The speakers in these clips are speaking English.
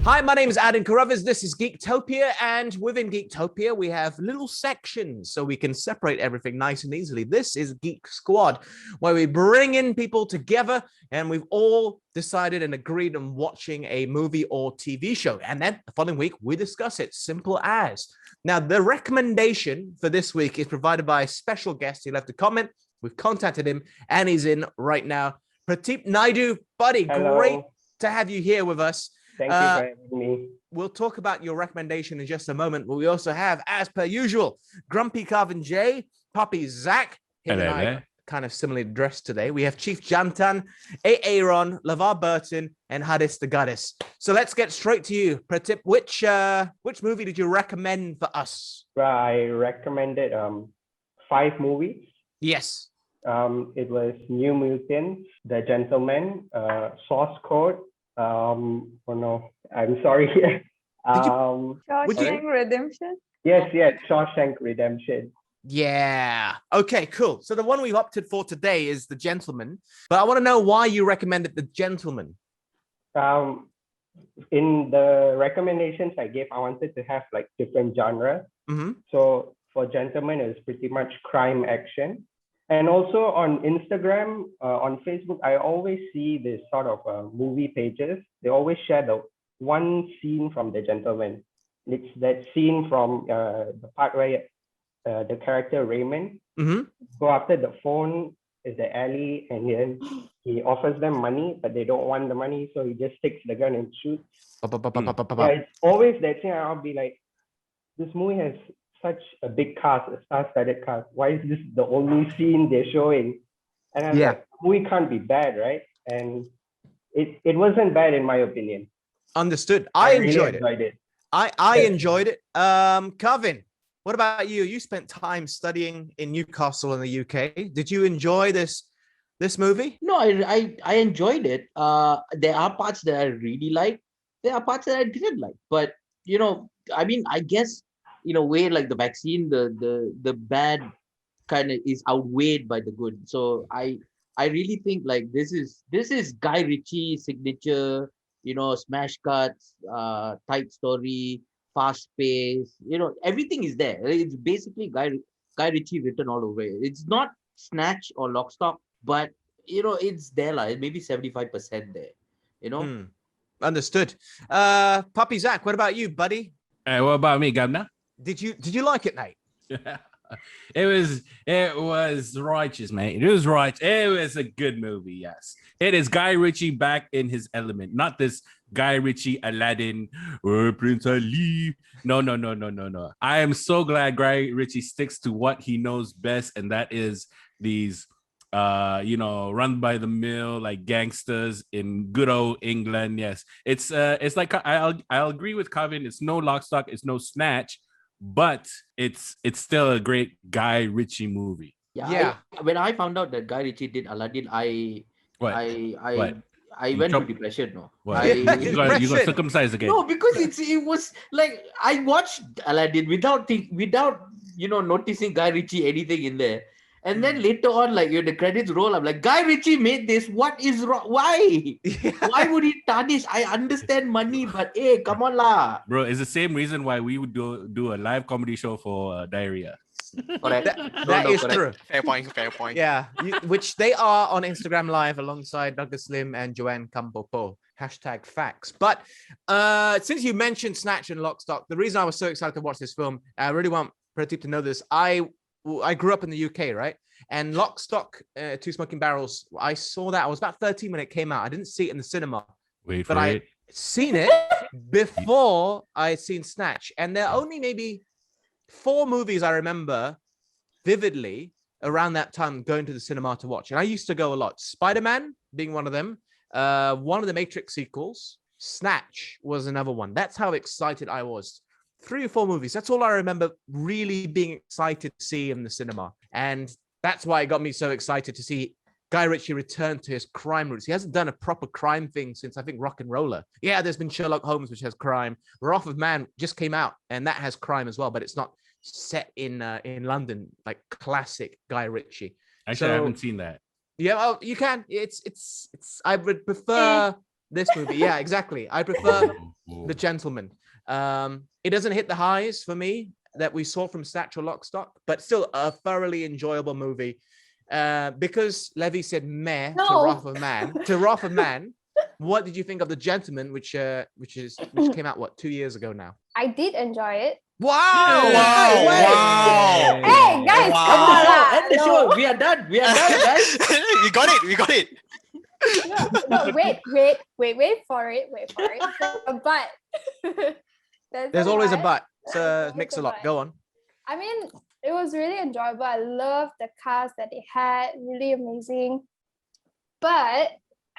Hi, my name is Adam Carruthers. This is Geektopia, and within Geektopia, we have little sections so we can separate everything nice and easily. This is Geek Squad, where we bring in people together, and we've all decided and agreed on watching a movie or TV show. And then the following week, we discuss it, simple as. Now, the recommendation for this week is provided by a special guest. He left a comment. We've contacted him, and he's in right now. Perteep Naidu, buddy, Hello. Great to have you here with us. Thank you for having me. We'll talk about your recommendation in just a moment, but we also have, as per usual, Grumpy Carvin J, Poppy Zach. Him and I are kind of similarly dressed today. We have Chief Jantan, Aaron, LeVar Burton, and Hadis the Goddess. So let's get straight to you. Perteep, which movie did you recommend for us? I recommended 5 movies. Yes. It was New Mutants, The Gentleman, Source Code. Oh no, I'm sorry. Shawshank Redemption? Yes, Shawshank Redemption. Yeah. Okay, cool. So the one we've opted for today is The Gentleman, but I want to know why you recommended The Gentleman. In the recommendations I gave, I wanted to have like different genre. Mm-hmm. So for Gentleman, it's pretty much crime action. And also on Instagram, on Facebook, I always see this sort of movie pages. They always share the one scene from The Gentleman. It's that scene from the part where the character Raymond go after the phone is the alley, and then he offers them money, but they don't want the money, so he just takes the gun and shoots. It's always that thing. I'll be like, this movie has such a big cast, a star-studded cast. Why is this the only scene they're showing? And I'm like, the movie can't be bad, right? And it wasn't bad in my opinion. Understood. I enjoyed really it. I enjoyed it. Carvin, what about you? You spent time studying in Newcastle in the UK. Did you enjoy this movie? No, I enjoyed it. There are parts that I really like. There are parts that I didn't like. But I guess in a way, like the vaccine, the bad kind of is outweighed by the good. So I really think like this is Guy Ritchie signature, smash cuts, tight story, fast pace, everything is there. It's basically Guy Ritchie written all over it. It's not Snatch or Lock Stock, but it's there, like maybe 75% there. Understood. Puppy Zach, what about you, buddy? What about me, Governor? Did you like it, mate? It was righteous, mate. It was right. It was a good movie. Yes, it is Guy Ritchie back in his element. Not this Guy Ritchie Aladdin or Prince Ali. No. I am so glad Guy Ritchie sticks to what he knows best, and that is these run by the mill like gangsters in good old England. Yes, it's like I'll agree with Kevin. It's no Lock Stock. It's no Snatch. But it's still a great Guy Ritchie movie. Yeah. When I found out that Guy Ritchie did Aladdin, I went to depression. No, you got circumcised again. No, because it was like I watched Aladdin without noticing Guy Ritchie anything in there. And then later on, like the credits roll, I'm like, Guy Ritchie made this. What is wrong? Why? Why would he tarnish? I understand money, but hey, come on lah. Bro, it's the same reason why we would do a live comedy show for diarrhea. Correct. That is true. Fair point. Yeah, which they are on Instagram Live alongside Dr. Slim and Joanne Kampopo. #facts. But since you mentioned Snatch and Lock Stock, the reason I was so excited to watch this film, I really want Perteep to know this. I grew up in the UK, right? And Lock, Stock, Two Smoking Barrels, I saw that. I was about 13 when it came out. I didn't see it in the cinema. But I seen it before I had seen Snatch. And there are only maybe 4 movies I remember vividly around that time going to the cinema to watch. And I used to go a lot. Spider-Man being one of them. One of the Matrix sequels. Snatch was another one. That's how excited I was. 3 or 4 movies. That's all I remember really being excited to see in the cinema. And that's why it got me so excited to see Guy Ritchie return to his crime roots. He hasn't done a proper crime thing since, I think, Rock and Roller. Yeah, there's been Sherlock Holmes, which has crime. Wrath of Man just came out, and that has crime as well, but it's not set in London, like classic Guy Ritchie. Actually, I haven't seen that. Yeah, well, you can. It's. I would prefer This movie, yeah, exactly. I prefer The Gentleman. It doesn't hit the highs for me that we saw from Snatch or Lock, Stock, but still a thoroughly enjoyable movie. Because Levy said meh to Wrath of Man. To Wrath of Man, what did you think of The Gentleman, which came out 2 years ago now? I did enjoy it. Wow! Wow! Hey guys, Wow. come on lah. End the show. We are done. We are done, guys. We got it. We got it. No, wait for it. But There's always a but. So mix a lot. Go on. I mean, it was really enjoyable. I loved the cast that they had, really amazing. But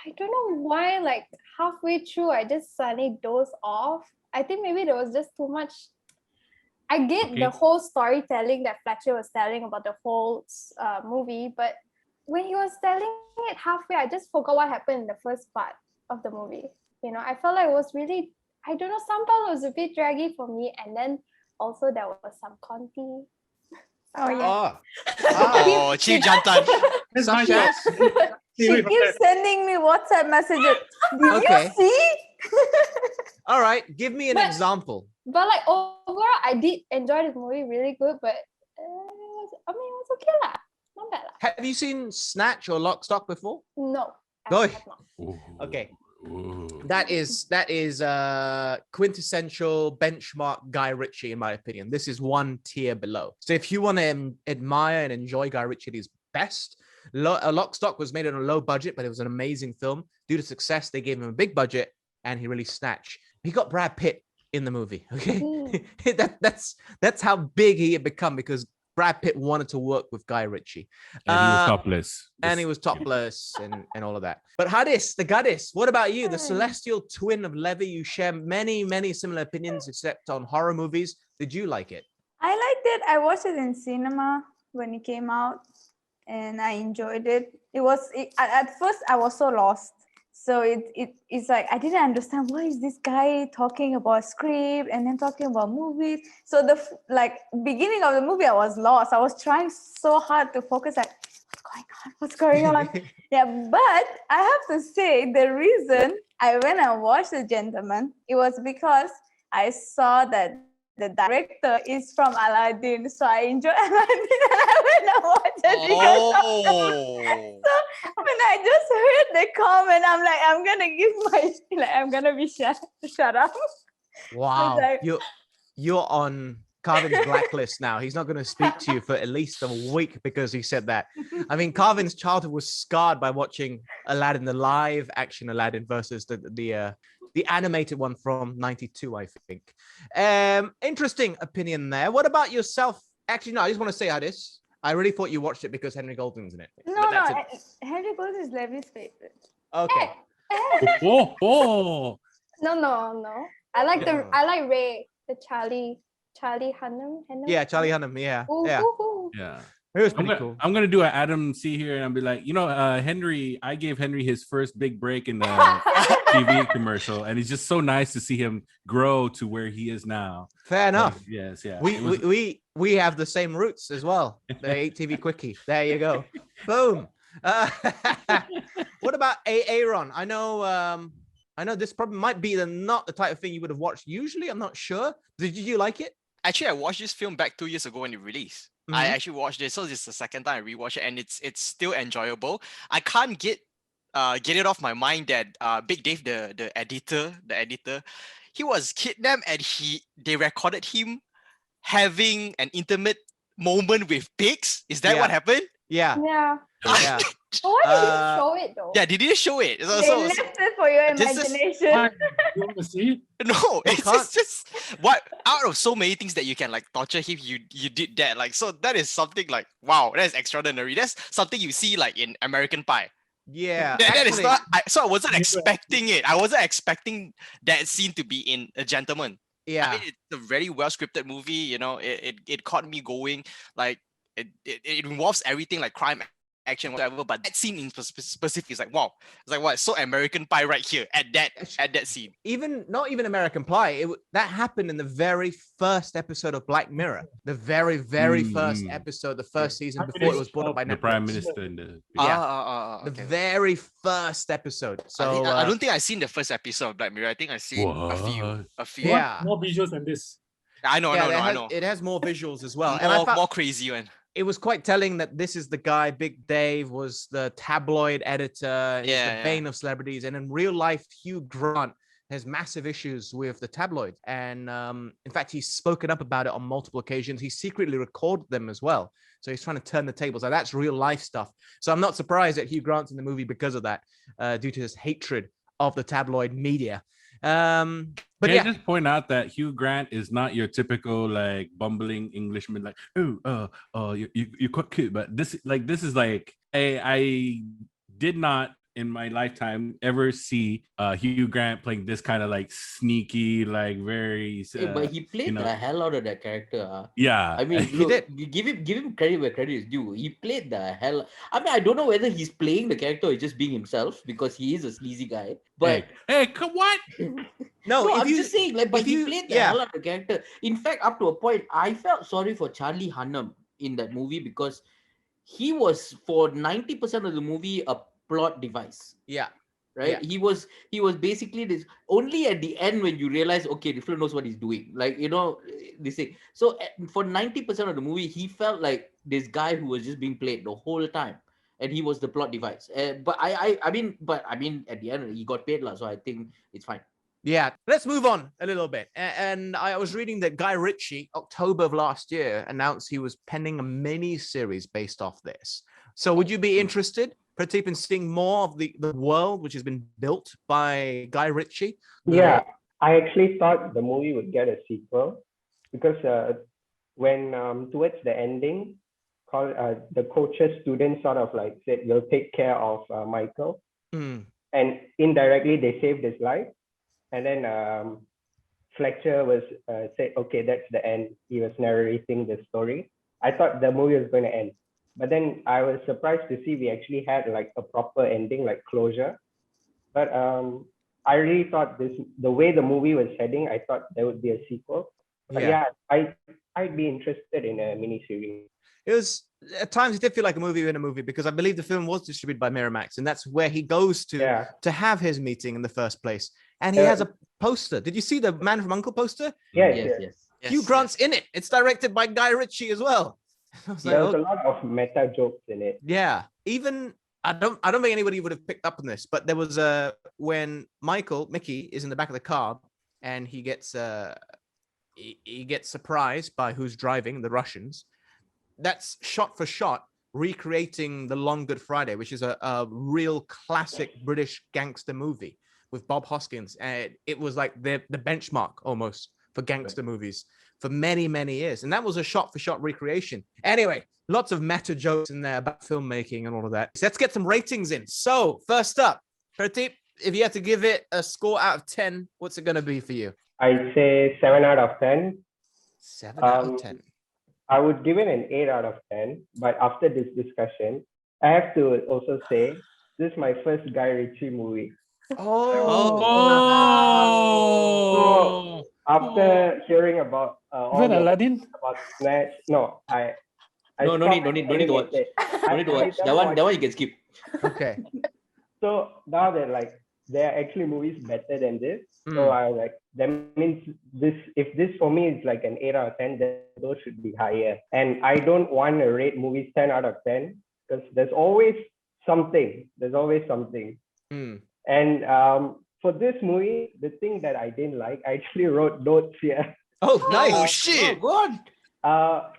I don't know why, like halfway through, I just suddenly dozed off. I think maybe there was just too much. I get the whole storytelling that Fletcher was telling about the whole movie, but when he was telling it halfway, I just forgot what happened in the first part of the movie. You know, I felt like it was really, I don't know, some part was a bit draggy for me, and then also there was some Conti. Oh yeah. Oh, Chief Jantan. Such as? She keeps sending me WhatsApp messages. Did Okay. you see? All right, give me an example. But like overall, I did enjoy this movie really good, but it was okay lah. Not bad lah. Have you seen Snatch or Lock, Stock before? No. I Oi. have not. Okay. That is quintessential benchmark Guy Ritchie, in my opinion. This is one tier below. So if you want to admire and enjoy Guy Ritchie at his best, Lock, Stock was made on a low budget, but it was an amazing film. Due to success, they gave him a big budget, and he really snatched. He got Brad Pitt in the movie. Okay, that's how big he had become, because Brad Pitt wanted to work with Guy Ritchie. And he was topless. And he was topless and all of that. But Hadis, the Goddess, what about you? The celestial twin of Levy. You share many, many similar opinions, except on horror movies. Did you like it? I liked it. I watched it in cinema when it came out, and I enjoyed it. At first I was so lost. So it's like I didn't understand, what is this guy talking about script and then talking about movies. So the beginning of the movie, I was lost. I was trying so hard to focus, like, what's going on? Yeah, but I have to say, the reason I went and watched The Gentleman, it was because I saw that the director is from Aladdin, so I enjoyed Aladdin, and I went and watched it because of that. So when I just heard the comment, I'm like, I'm gonna be shut up. Wow, like- you're on Carvin's blacklist now. He's not going to speak to you for at least a week because he said that. I mean, Carvin's childhood was scarred by watching Aladdin, the live action Aladdin versus the animated one from '92, I think. Interesting opinion there. What about yourself? Actually, no, I just want to say, Hadis, I really thought you watched it because Henry Golding's in it. No, Henry Golding is Levy's favorite. Okay. Oh. No. I like Ray, the Charlie Hunnam. Yeah, Charlie Hunnam. Yeah. Ooh, Yeah. ooh, ooh. Yeah. It was pretty cool. I'm gonna do an Adam C here, and I'll be like, Henry. I gave Henry his first big break in the TV commercial, and it's just so nice to see him grow to where he is now. Fair enough. Yes, yeah. We have the same roots as well. The 8TV quickie. There you go. Boom. What about Aaron? I know this probably might be not the type of thing you would have watched usually. I'm not sure. Did you like it? Actually, I watched this film back 2 years ago when it released. I actually watched it, so this is the second time I rewatched it, and it's still enjoyable. I can't get it off my mind that Big Dave, the editor, he was kidnapped, and they recorded him having an intimate moment with pigs. Is that what happened? Yeah. Yeah. Yeah. But why did you show it though? Yeah, they didn't show it. They left it for your imagination. You want to see? No, it's just what out of so many things that you can like torture him, you did that. Like, so that is something like, wow, that is extraordinary. That's something you see like in American Pie. Yeah. That is not. So I wasn't expecting it. I wasn't expecting that scene to be in A Gentleman. Yeah. I mean, it's a very well scripted movie. You know, it caught me going. Like it involves everything like crime, action, whatever. But that scene in specific is like, wow, it's like, what? It's so American Pie right here at that scene. Even not even American Pie. That happened in the very first episode of Black Mirror. The very first episode, the first season before it was bought up by The Netflix. Prime Minister and the The Okay. very first episode. So I don't think I've seen the first episode of Black Mirror. I think I've seen a few. Yeah. More visuals than this. I know. It has more visuals as well. More, And I found more crazy one. it was quite telling that this is the guy, Big Dave, was the tabloid editor. He's the bane of celebrities. And in real life, Hugh Grant has massive issues with the tabloid. And in fact, he's spoken up about it on multiple occasions. He secretly recorded them as well. So he's trying to turn the tables. Like, that's real life stuff. So I'm not surprised that Hugh Grant's in the movie because of that, due to his hatred of the tabloid media. But Can yeah, I just point out that Hugh Grant is not your typical like bumbling Englishman, like, you're quite cute, but this is like I did not in my lifetime ever see Hugh Grant playing this kind of like sneaky, like very. But he played the hell out of that character. Yeah, I mean, he look, did. you give him credit where credit is due. He played the hell. I mean, I don't know whether he's playing the character or just being himself because he is a sleazy guy. But hey, come what? no, I'm just saying, like, but he played the yeah. hell out of the character. In fact, up to a point, I felt sorry for Charlie Hunnam in that movie because he was for 90% of the movie a plot device. Yeah. Right. Yeah. He was basically this only at the end when you realize, okay, the film knows what he's doing. Like, you know, this thing. So for 90% of the movie, he felt like this guy who was just being played the whole time. And he was the plot device. But I mean, at the end, he got paid, so I think it's fine. Yeah, let's move on a little bit. And I was reading that Guy Ritchie, October of last year, announced he was penning a mini series based off this. So would you be interested, Perteep, in seeing more of the world which has been built by Guy Ritchie? Yeah, I actually thought the movie would get a sequel because when towards the ending, the coach's students sort of like said, "You'll take care of Michael," and indirectly they saved his life. And then Fletcher was said, "Okay, that's the end." He was narrating the story. I thought the movie was going to end, but then I was surprised to see we actually had like a proper ending, like closure. But I really thought the way the movie was heading, I thought there would be a sequel. But yeah, I'd be interested in a miniseries. It was at times it did feel like a movie in a movie because I believe the film was distributed by Miramax, and that's where he goes to have his meeting in the first place. And he has a poster. Did you see the Man from U.N.C.L.E. poster? Yes. Hugh Grant's in it. It's directed by Guy Ritchie as well. There was a lot of meta jokes in it. Yeah, even I don't think anybody would have picked up on this, but there was when Mickey is in the back of the car, and he gets surprised by who's driving, the Russians. That's shot for shot recreating The Long Good Friday, which is a real classic British gangster movie with Bob Hoskins. And it was like the benchmark almost for gangster movies for many, many years. And that was a shot for shot recreation. Anyway, lots of meta jokes in there about filmmaking and all of that. So let's get some ratings in. So first up, Perteep, if you had to give it a score out of 10, what's it going to be for you? I'd say 7 out of 10. 7 out of 10. I would give it an 8 out of 10, but after this discussion, I have to also say this is my first Guy Ritchie movie. So after hearing about Aladdin, about Snatch, no need to watch. Don't need to watch. That one you can skip. Okay. So now that like there are actually movies better than this, so I was like, that means if this for me is like an 8 out of 10, then those should be higher. And I don't want to rate movies 10 out of 10 because there's always something. And for this movie, the thing that I didn't like, I actually wrote notes here. Oh, nice. Oh shit. Oh, God.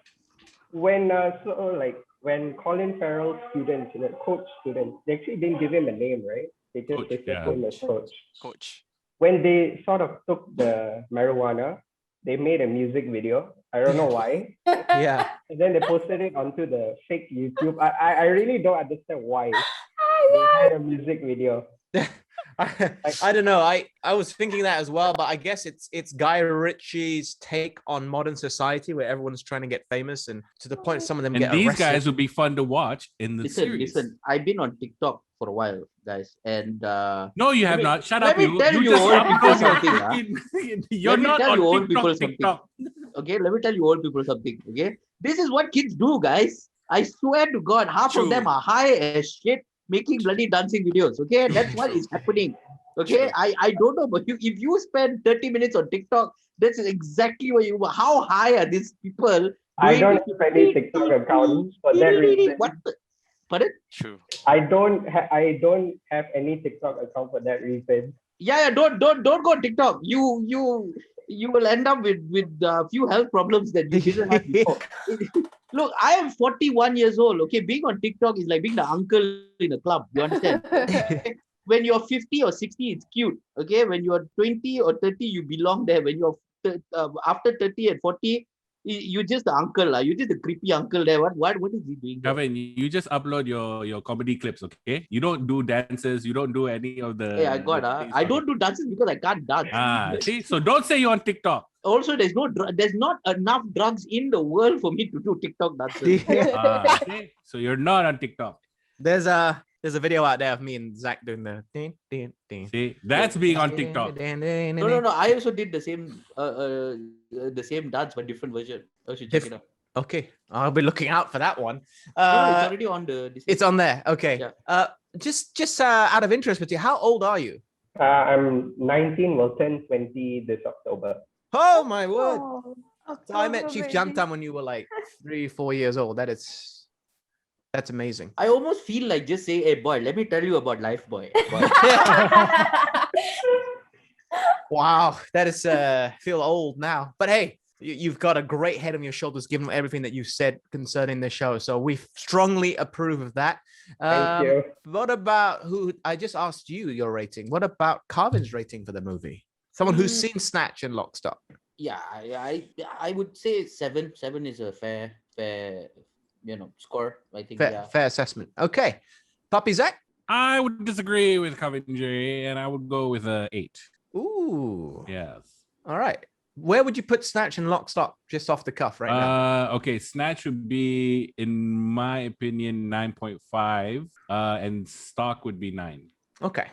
When Colin Farrell's students, coach students, they actually didn't give him a name, right? They just referred to him as Coach. When they sort of took the marijuana, they made a music video. I don't know why. Yeah. And then they posted it onto the fake YouTube. I really don't understand why they had a music video. I don't know. I was thinking that as well, but I guess it's Guy Ritchie's take on modern society where everyone's trying to get famous and to the point some of them And get these arrested. guys would be fun to watch in the series. Listen. I've been on TikTok for a while, guys, and No, you have me- not. Shut let up. me tell you just old people upload your something, huh? freaking- You're Let me not tell on you old people TikTok. okay, let me tell you old people something. Okay, this is what kids do, guys. I swear to God, half of them True. are high as shit making bloody dancing videos. Okay, that's what is happening. Okay, True. I don't know, but if you spend 30 minutes on TikTok, that's exactly what you. How high are these people? I doing don't this- have any TikTok account for that reason. What? Pardon? True. I don't have any TikTok account for that reason. Yeah, don't go on TikTok. You will end up with a few health problems that you didn't have before. Look, I am 41 years old. Okay, being on TikTok is like being the uncle in a club. You understand? When you're 50 or 60, it's cute. Okay, when you're 20 or 30, you belong there. When you're after 30 and 40, you're just the uncle. You're just the creepy uncle there. What is he doing there? Kevin, you just upload your comedy clips, okay? You don't do dances. You don't do any of the. Hey, I got. I don't do dances because I can't dance. See, so don't say you're on TikTok. Also, there's not enough drugs in the world for me to do TikTok dances. See? So you're not on TikTok. There's a video out there of me and Zach doing the ding, ding, ding. See, that's being on TikTok. No. I also did the same dance but different version. I should check it out. Okay, I'll be looking out for that one. No, it's already on the. It's on there. Okay. Yeah. Just out of interest with you, how old are you? I'm 19. Will turn 20 this October. Oh my word! Oh, So I met Chief baby. Jantam when you were like 3-4 years old. That's amazing. I almost feel like just say, "Hey boy, let me tell you about life, boy." Boy. Wow, that is feel old now. But hey, you've got a great head on your shoulders given everything that you said concerning the show. So we strongly approve of that. Thank you. What about who? I just asked you your rating. What about Carvin's rating for the movie? Someone who's seen Snatch and Lock, Stock. Yeah, I would say 7. 7 is a fair score. I think. Fair assessment. Okay, Puppy Zach. I would disagree with Coventry, and I would go with 8. Ooh. Yes. All right. Where would you put Snatch and Lock, Stock just off the cuff right now? Okay, Snatch would be, in my opinion, 9.5, and Stock would be 9. Okay.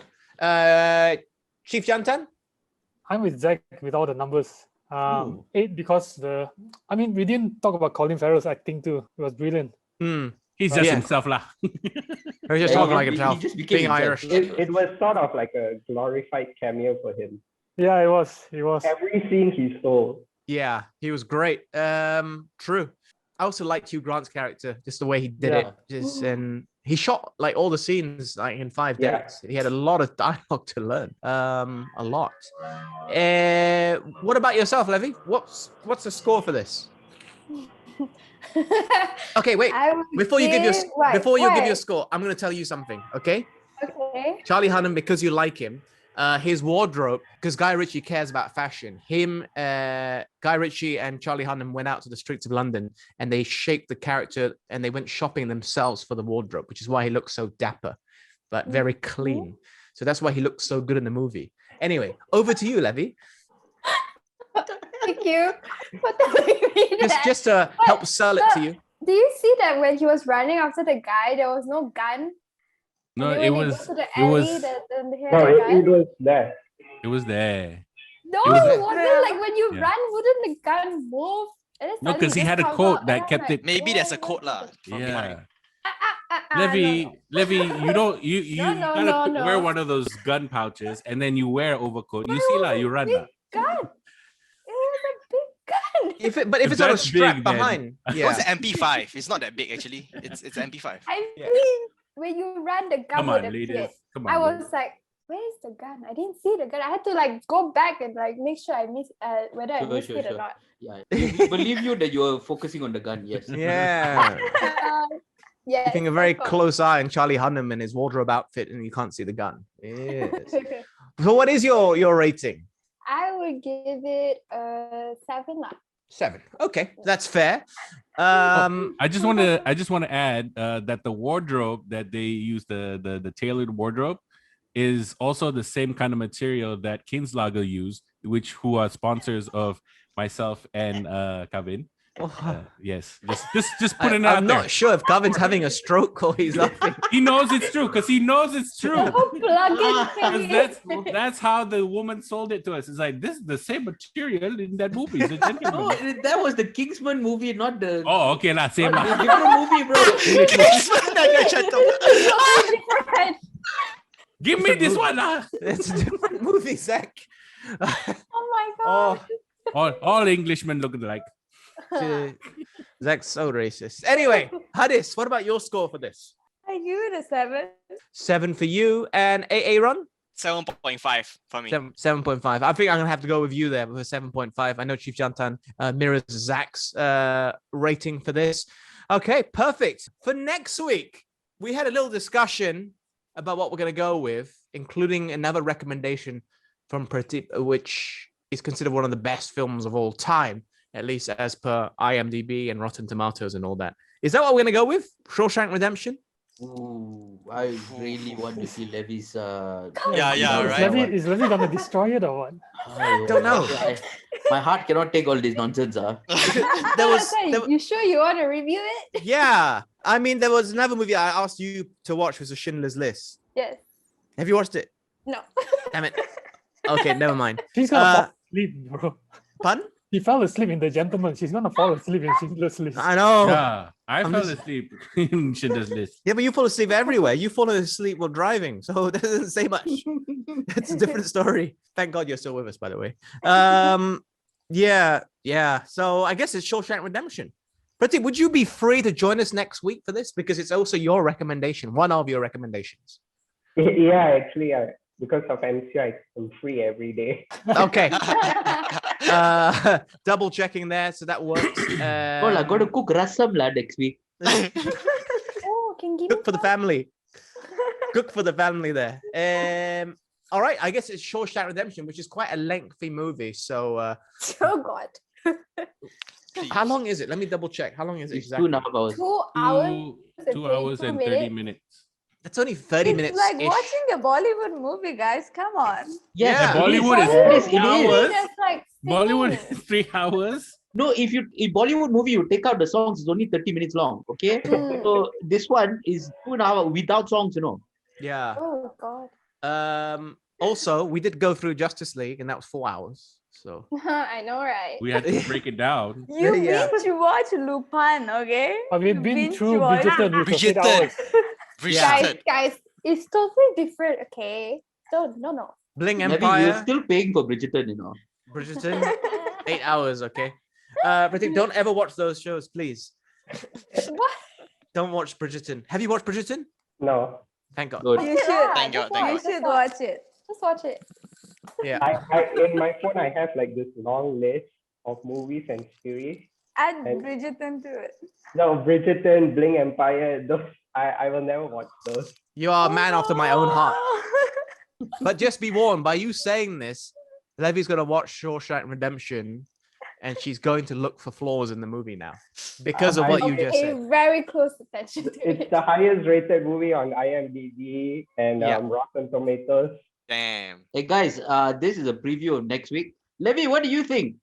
Chief Jantan. I'm with Zach with all the numbers. 8 because we didn't talk about Colin Farrell's acting too. It was brilliant. He's just Yeah. himself lah. Or just talking like he himself, just became being himself. Irish. It was sort of like a glorified cameo for him. Yeah, it was. Every scene he stole. Yeah, he was great. True. I also liked Hugh Grant's character, just the way he did Yeah. it. And he shot like all the scenes like in 5 Yeah. days. He had a lot of dialogue to learn. A lot. What about yourself, Levy? What's the score for this? Okay, wait. I would Before you give your wait. score, I'm gonna tell you something. Okay, Okay. Charlie Hunnam, because you like him, his wardrobe, because Guy Ritchie cares about fashion. Guy Ritchie and Charlie Hunnam went out to the streets of London and they shaped the character and they went shopping themselves for the wardrobe, which is why he looks so dapper, but very clean. So that's why he looks so good in the movie. Anyway, over to you, Levy. Thank you. What the fuck? Just to help sell it to you. Do you see that when he was running after the guy, there was no gun? No, And it then when he was goes to the it was alley, they had No, the gun? it was there. it was there. No, it was it there. wasn't. Like when you Yeah. run, wouldn't the gun move? And then No, suddenly because he just had a comes quote out, and that I'm kept like, it. Maybe there's a "Oh, quote what lah. the-" from behind. Levy, you don't you No, gotta no. wear one of those gun pouches and then you wear overcoat. You see lah, you run lah. Gun. It was a big gun. If it's If on a that's strap big, then- behind, It was an MP5. It's not that big actually. It's MP5. I Yeah. mean, when you run, the gun Come would on, appear. ladies. Come on. I ladies. was like, "Where's the gun? I didn't see the gun. I had to like go back and like make sure I missed whether I missed it or Sure. not." Yeah, believe you that you are focusing on the gun. Yes. yeah. Yeah. Keeping a very close eye on Charlie Hunnam and his wardrobe outfit, and you can't see the gun. Yes. So, what is your rating? I would give it a 7 lah. 7. Okay, that's fair. I just want to add that the wardrobe that they use, the tailored wardrobe, is also the same kind of material that Kinslager used, who are sponsors of myself and Kavin. Yes, just putting it out I'm there. not sure if Gavin's having a stroke or he's laughing. He knows it's true because he knows it's true. Don't plug in. 'Cause that's how the woman sold it to us. It's like, this is the same material in that movie. The No, gentleman. that was the Kingsman movie, not the. Oh, okay, lah, same not lah. the different movie, bro. Different. Give me this one, lah. It's a different movie, Zach. Oh my god. All Englishmen look alike. Zach's so racist. Anyway, Hadis, what about your score for this? I give it a 7. 7 for you and Aaron? 7.5 for me. 7.5. I think I'm gonna have to go with you there with a 7.5. I know Chief Jantan mirrors Zach's rating for this. Okay, perfect. For next week, we had a little discussion about what we're gonna go with, including another recommendation from Perteep, which is considered one of the best films of all time, at least as per IMDb and Rotten Tomatoes and all that. Is that what we're gonna go with? Shawshank Redemption? Ooh, I really want to see Levy's. Right. Is Levy gonna destroy it or what? Don't know. My heart cannot take all this nonsense. You sure you want to review it? Yeah. I mean, there was another movie I asked you to watch, was a Schindler's List. Yes. Have you watched it? No. Damn it. Okay, never mind. She's gonna fall asleep, bro. Pardon? He fell asleep in The Gentleman. She's gonna fall asleep in Schindler's List. I know. Yeah, I I'm fell just- asleep in Schindler's List. Yeah, but you fall asleep everywhere. You fall asleep while driving, so that doesn't say much. It's a different story. Thank God you're still with us, by the way. Yeah. So I guess it's Shawshank Redemption. Pratik, would you be free to join us next week for this? Because it's also your recommendation, one of your recommendations. Yeah, actually, because of MCI, I'm free every day. Okay. Double checking there, so that works. Oh, I got to cook rasam next week. Oh, can give Cook for the family. Cook for the family there. All right, I guess it's Shawshank Redemption, which is quite a lengthy movie. So, Oh God. how long is it? Let me double check. How long is it It's exactly? 2.5 hours. 2 hours. 2 hours and 30 minutes. It's only 30 It's minutes. like watching a Bollywood movie, guys. Come on. Yes, Yeah. Bollywood is It is. 3 hours. Just like Bollywood singing. is 3 hours. No, if Bollywood movie, you take out the songs, it's only 30 minutes long. Okay. Mm. So this one is 2.5 hours without songs, Yeah. Oh God. Also, we did go through Justice League, and that was 4 hours. So I know, right? We had to break it down. You Yeah. binge watch Lupin, okay? But we've You been binge through watch. Bridgerton, which was 8 Bridgerton. hours. Bridgerton. Guys, it's totally different. Okay. No. Bling Maybe Empire, you're still paying for Bridgerton, Bridgerton, 8 hours. Okay. Pratik, don't ever watch those shows, please. What? Don't watch Bridgerton. Have you watched Bridgerton? No, Thank God. Good. You should. Thank God, Just thank You watch, should just watch. watch it. Just watch it. Yeah. I in my phone I have like this long list of movies and series. Add And- Bridgerton to it. No, Bridgerton, Bling Empire, those I will never watch those. You are a man after my own heart. But just be warned, by you saying this, Levy's going to watch Shawshank Redemption, and she's going to look for flaws in the movie now because of what you just Pay said. very close attention to It's it. the highest rated movie on IMDb and Yeah. Rotten Tomatoes. Damn. Hey guys, this is a preview of next week. Levy, what do you think?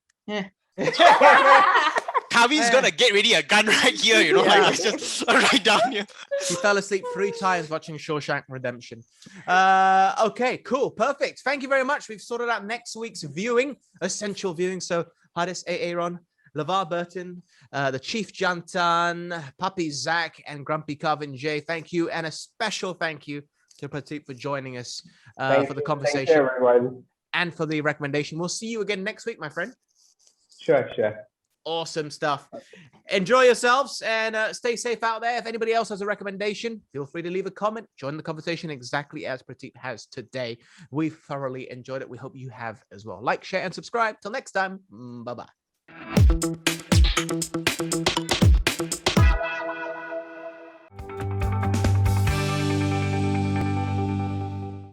Kavin's gonna get ready a gun right here, like Yeah. it's just right down here. He fell asleep 3 times watching Shawshank Redemption. Okay, cool, perfect. Thank you very much. We've sorted out next week's viewing, essential viewing. So, Hadis, Aaron, LeVar Burton, the Chief Jantan, Puppy Zach, and Grumpy Carvin J. Thank you, and a special thank you to Perteep for joining us Thank for the you. conversation Thank you, everyone. and for the recommendation. We'll see you again next week, my friend. Sure. Awesome stuff. Enjoy yourselves and stay safe out there. If anybody else has a recommendation, feel free to leave a comment. Join the conversation exactly as Perteep has today. We thoroughly enjoyed it. We hope you have as well. Like, share, and subscribe. Till next time. Bye-bye.